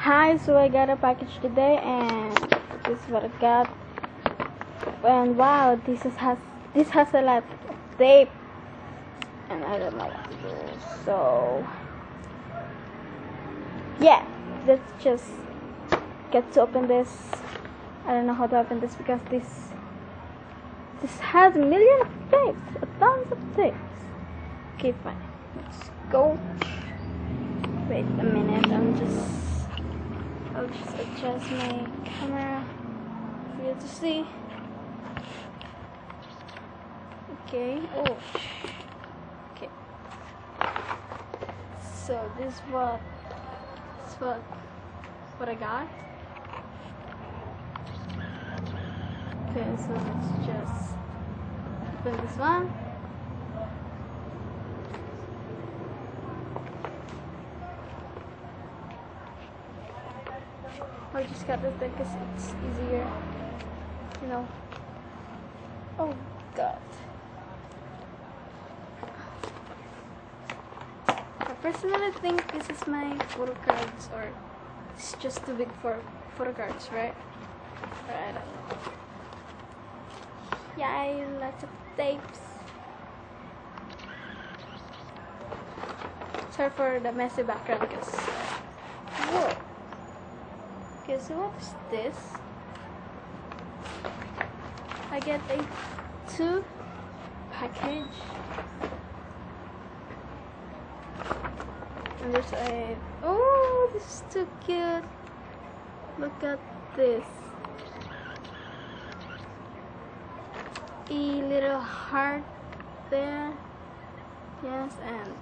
Hi, so I got a package today, and this is what I got. And wow, this has a lot of tape, and I don't know what to do. So yeah, let's just get to open this. I don't know how to open this because this has a million of tapes, tons of tapes. Okay, fine. Let's go. Wait a minute. I'll just adjust my camera for you to see. Okay. Oh. Okay. So this is what I got. Okay, so let's just open this one. I just got this because it's easier, you know. Oh God. I personally think this is my photo cards, or it's just too big for photo cards, right? Or I don't know. Yeah, lots of tapes. Sorry for the messy background, because whoa. Okay, so what is this? I get a 2 package, and there's a this is too cute. Look at this, a little heart there. Yes, and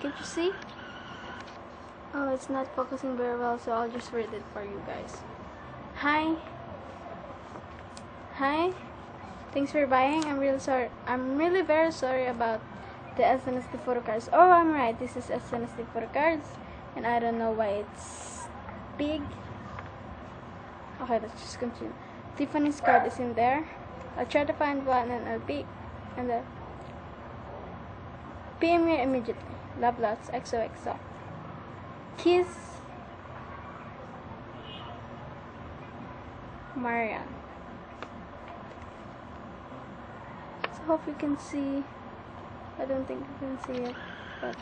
can you see? Oh, it's not focusing very well, so I'll just read it for you guys. Hi. Thanks for buying. I'm really very sorry about the SNSD photo cards. Oh, I'm right. This is SNSD photo cards, and I don't know why it's big. Okay, let's just continue. Tiffany's card is in there. I'll try to find one, and I'll be and the PM me immediately. Love lots. XOXO. Kiss, Marian. So hope you can see. I don't think you can see it, but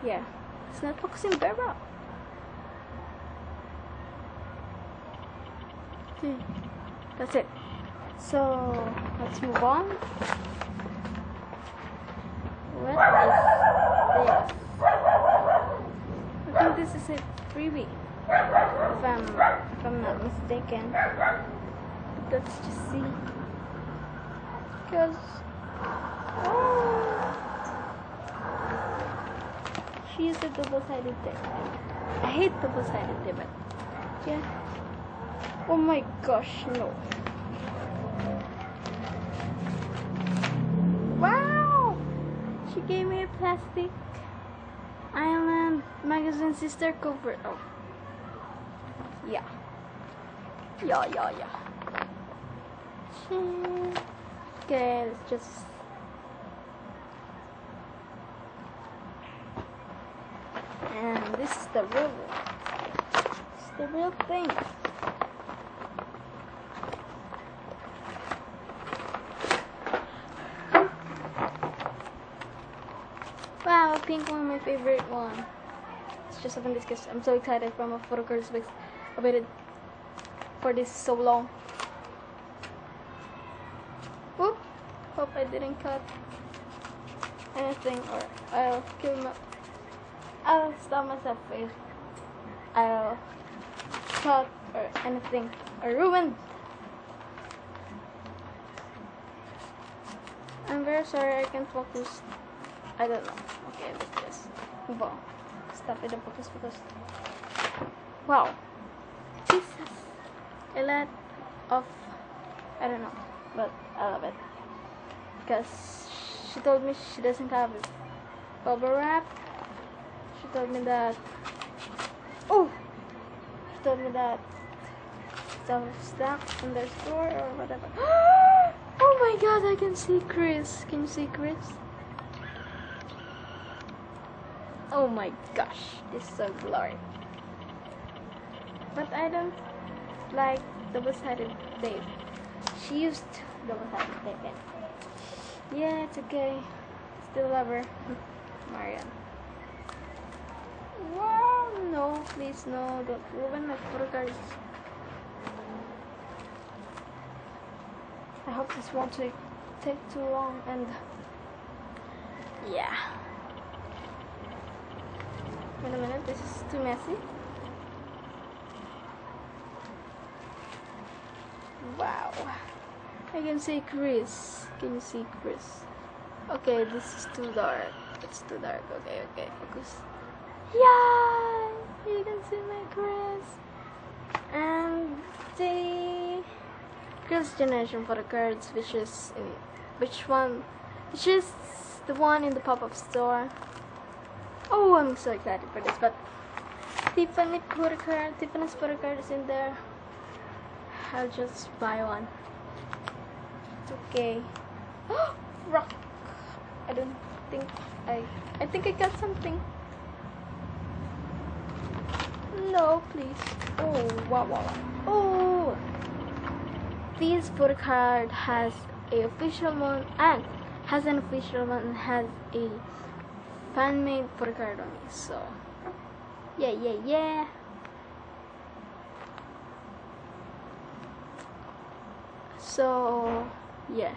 yeah, it's not focusing very well. Okay, that's it. So let's move on. What is this? I think this is a freebie, if I'm not mistaken. But let's just see, because she used a double-sided tape. I hate double-sided tape, but yeah. Oh my gosh, no! Wow! She gave me a plastic Island magazine sister cover. Oh, yeah. Okay, let's just. And this is the real one. It's the real thing. Wow, pink one, my favorite one. Let's just open this because I'm so excited from a photo cards because I waited for this so long. Whoop! Hope I didn't cut anything, or I'll stop myself if I'll cut or anything or ruined. I'm very sorry I can't focus. I don't know. Okay, let's just move on. Stop with the focus because wow, this is a lot of, I don't know, but I love it because she told me she doesn't have bubble wrap. She told me that it's all stuck in their store or whatever. Oh Oh my god, I can see Chris. Can you see Chris? Oh my gosh, this is so blurry. But I don't like double-sided tape. She used double-sided tape. Yeah, it's okay. Still love her. Marian. Wow, no, please, no, don't ruin my photo cards. I hope this won't take too long, and yeah. Wait a minute, this is too messy. Wow, I can see Chris. Can you see Chris? Okay, this is too dark. It's too dark. Okay, focus. Yeah, you can see my Chris. And the Chris Generation Photocards, which is the one in the pop-up store. Oh, I'm so excited for this. But Tiffany's photocard is in there. I'll just buy one. It's okay. Rock. I don't think I think I got something. No, please. Oh, wow. Oh, this photocard has an official one and has a fan-made photocard on it. So, yeah. So, yeah.